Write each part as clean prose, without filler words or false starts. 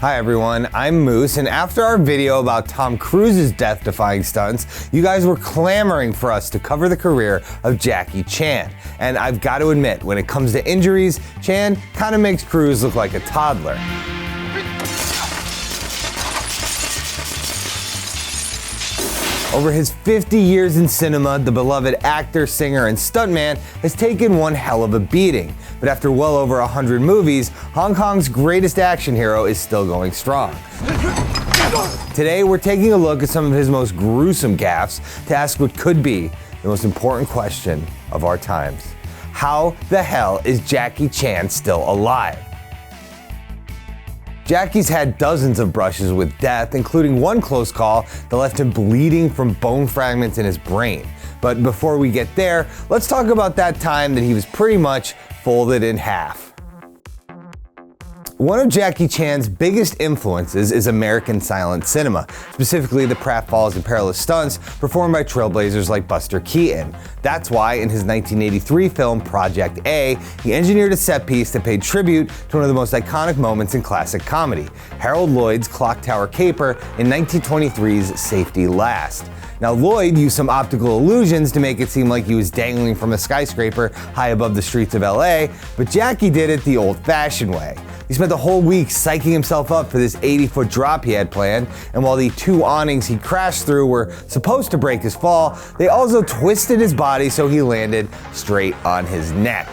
Hi everyone, I'm Moose, and after our video about Tom Cruise's death-defying stunts, you guys were clamoring for us to cover the career of Jackie Chan. And I've got to admit, when it comes to injuries, Chan kind of makes Cruise look like a toddler. Over his 50 years in cinema, the beloved actor, singer, and stuntman has taken one hell of a beating. But after well over 100 movies, Hong Kong's greatest action hero is still going strong. Today, we're taking a look at some of his most gruesome gaffes to ask what could be the most important question of our times. How the hell is Jackie Chan still alive? Jackie's had dozens of brushes with death, including one close call that left him bleeding from bone fragments in his brain. But before we get there, let's talk about that time that he was pretty much folded in half. One of Jackie Chan's biggest influences is American silent cinema, specifically the pratfalls and perilous stunts performed by trailblazers like Buster Keaton. That's why in his 1983 film Project A, he engineered a set piece that paid tribute to one of the most iconic moments in classic comedy, Harold Lloyd's clock tower caper in 1923's Safety Last. Now, Lloyd used some optical illusions to make it seem like he was dangling from a skyscraper high above the streets of LA, but Jackie did it the old-fashioned way. He spent the whole week psyching himself up for this 80-foot drop he had planned, and while the two awnings he crashed through were supposed to break his fall, they also twisted his body so he landed straight on his neck.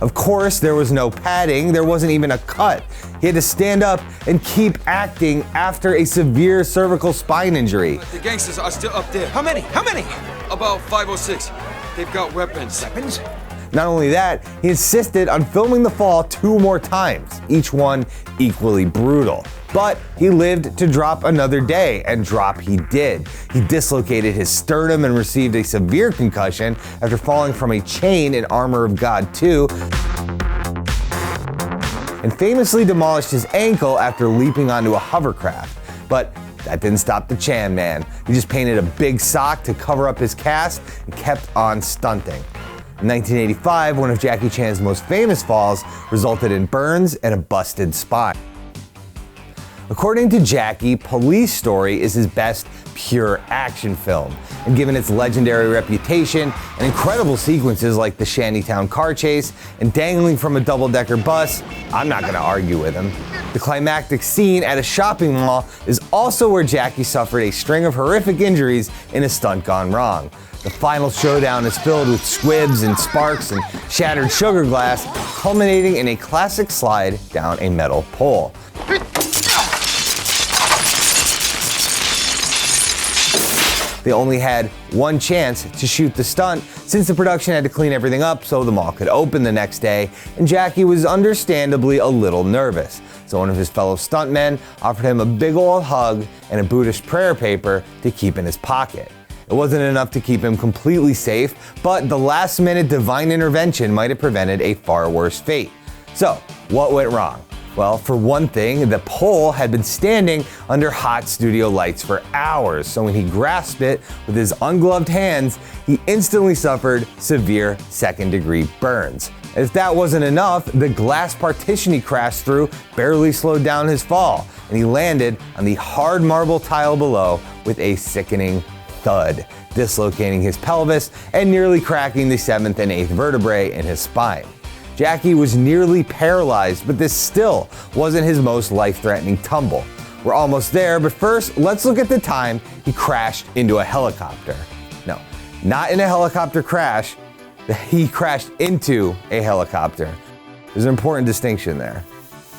Of course, there was no padding, there wasn't even a cut. He had to stand up and keep acting after a severe cervical spine injury. The gangsters are still up there. How many? About 5 or 6. They've got weapons. Weapons? Not only that, he insisted on filming the fall 2 more times, each one equally brutal. But he lived to drop another day, and drop he did. He dislocated his sternum and received a severe concussion after falling from a chain in Armor of God 2, and famously demolished his ankle after leaping onto a hovercraft. But that didn't stop the Chan man. He just painted a big sock to cover up his cast and kept on stunting. In 1985, one of Jackie Chan's most famous falls resulted in burns and a busted spine. According to Jackie, Police Story is his best pure action film, and given its legendary reputation and incredible sequences like the Shantytown car chase and dangling from a double-decker bus, I'm not gonna argue with him. The climactic scene at a shopping mall is also where Jackie suffered a string of horrific injuries in a stunt gone wrong. The final showdown is filled with squibs and sparks and shattered sugar glass, culminating in a classic slide down a metal pole. They only had one chance to shoot the stunt since the production had to clean everything up so the mall could open the next day, and Jackie was understandably a little nervous. So one of his fellow stuntmen offered him a big old hug and a Buddhist prayer paper to keep in his pocket. It wasn't enough to keep him completely safe, but the last-minute divine intervention might have prevented a far worse fate. So, what went wrong? Well, for one thing, the pole had been standing under hot studio lights for hours, so when he grasped it with his ungloved hands, he instantly suffered severe second-degree burns. If that wasn't enough, the glass partition he crashed through barely slowed down his fall, and he landed on the hard marble tile below with a sickening thud, dislocating his pelvis and nearly cracking the 7th and 8th vertebrae in his spine. Jackie was nearly paralyzed, but this still wasn't his most life-threatening tumble. We're almost there, but first, let's look at the time he crashed into a helicopter. No, not in a helicopter crash, he crashed into a helicopter. There's an important distinction there.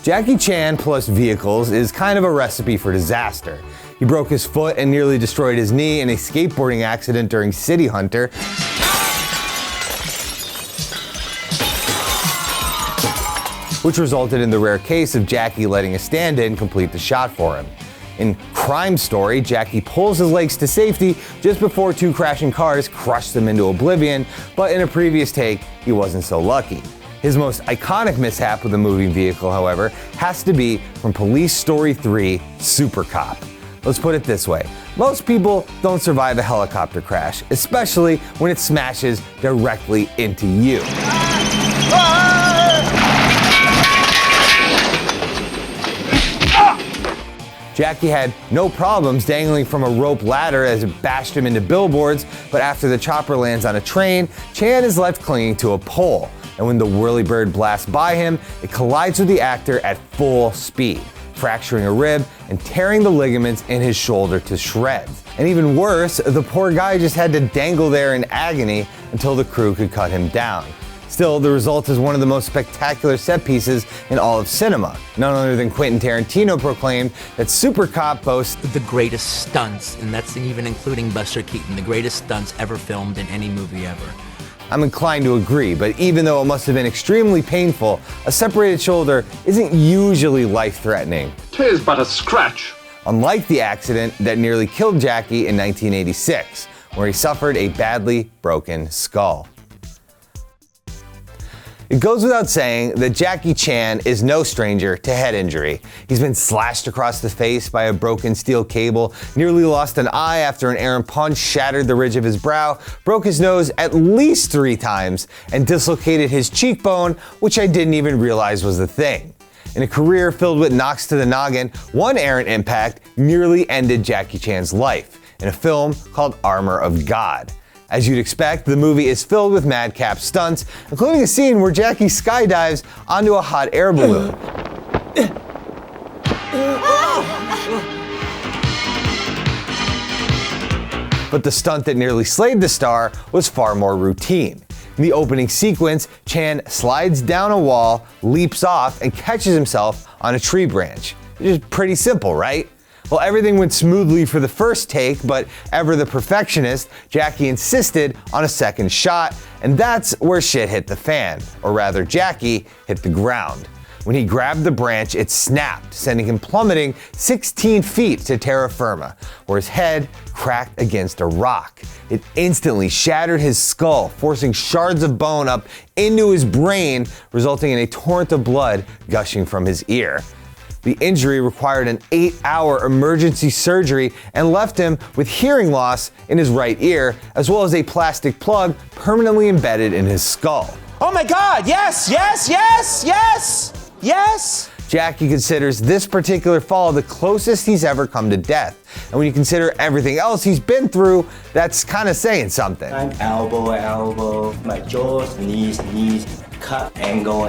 Jackie Chan plus vehicles is kind of a recipe for disaster. He broke his foot and nearly destroyed his knee in a skateboarding accident during City Hunter, which resulted in the rare case of Jackie letting a stand-in complete the shot for him. In Crime Story, Jackie pulls his legs to safety just before 2 crashing cars crush them into oblivion, but in a previous take, he wasn't so lucky. His most iconic mishap with a moving vehicle, however, has to be from Police Story 3, Supercop. Let's put it this way. Most people don't survive a helicopter crash, especially when it smashes directly into you. Jackie had no problems dangling from a rope ladder as it bashed him into billboards, but after the chopper lands on a train, Chan is left clinging to a pole. And when the whirlybird blasts by him, it collides with the actor at full speed, fracturing a rib and tearing the ligaments in his shoulder to shreds. And even worse, the poor guy just had to dangle there in agony until the crew could cut him down. Still, the result is one of the most spectacular set pieces in all of cinema. None other than Quentin Tarantino proclaimed that Supercop boasts the greatest stunts, and that's even including Buster Keaton, the greatest stunts ever filmed in any movie ever. I'm inclined to agree, but even though it must have been extremely painful, a separated shoulder isn't usually life-threatening. 'Tis but a scratch. Unlike the accident that nearly killed Jackie in 1986, where he suffered a badly broken skull. It goes without saying that Jackie Chan is no stranger to head injury. He's been slashed across the face by a broken steel cable, nearly lost an eye after an errant punch shattered the ridge of his brow, broke his nose at least 3 times, and dislocated his cheekbone, which I didn't even realize was a thing. In a career filled with knocks to the noggin, one errant impact nearly ended Jackie Chan's life in a film called Armor of God. As you'd expect, the movie is filled with madcap stunts, including a scene where Jackie skydives onto a hot air balloon. But the stunt that nearly slayed the star was far more routine. In the opening sequence, Chan slides down a wall, leaps off, and catches himself on a tree branch. It's pretty simple, right? Well, everything went smoothly for the first take, but ever the perfectionist, Jackie insisted on a second shot, and that's where shit hit the fan. Or rather, Jackie hit the ground. When he grabbed the branch, it snapped, sending him plummeting 16 feet to terra firma, where his head cracked against a rock. It instantly shattered his skull, forcing shards of bone up into his brain, resulting in a torrent of blood gushing from his ear. The injury required an 8-hour emergency surgery and left him with hearing loss in his right ear, as well as a plastic plug permanently embedded in his skull. Oh my God, yes, yes, yes, yes, yes! Jackie considers this particular fall the closest he's ever come to death. And when you consider everything else he's been through, that's kind of saying something. Elbow, my jaws, knees, cut, angle,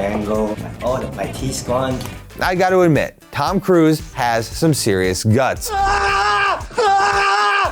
my teeth gone. I got to admit, Tom Cruise has some serious guts.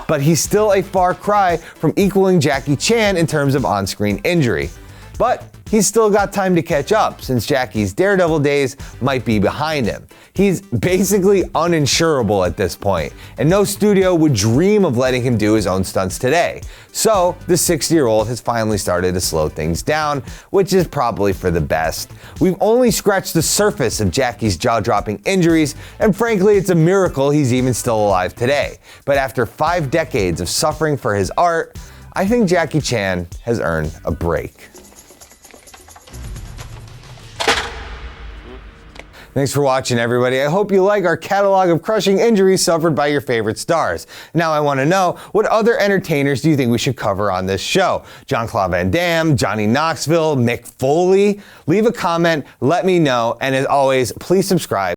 But he's still a far cry from equaling Jackie Chan in terms of on-screen injury. But he's still got time to catch up, since Jackie's Daredevil days might be behind him. He's basically uninsurable at this point, and no studio would dream of letting him do his own stunts today. So the 60-year-old has finally started to slow things down, which is probably for the best. We've only scratched the surface of Jackie's jaw-dropping injuries, and frankly, it's a miracle he's even still alive today. But after 5 decades of suffering for his art, I think Jackie Chan has earned a break. Thanks for watching, everybody. I hope you like our catalog of crushing injuries suffered by your favorite stars. Now I want to know, what other entertainers do you think we should cover on this show? Jean-Claude Van Damme, Johnny Knoxville, Mick Foley? Leave a comment, let me know, and as always, please subscribe.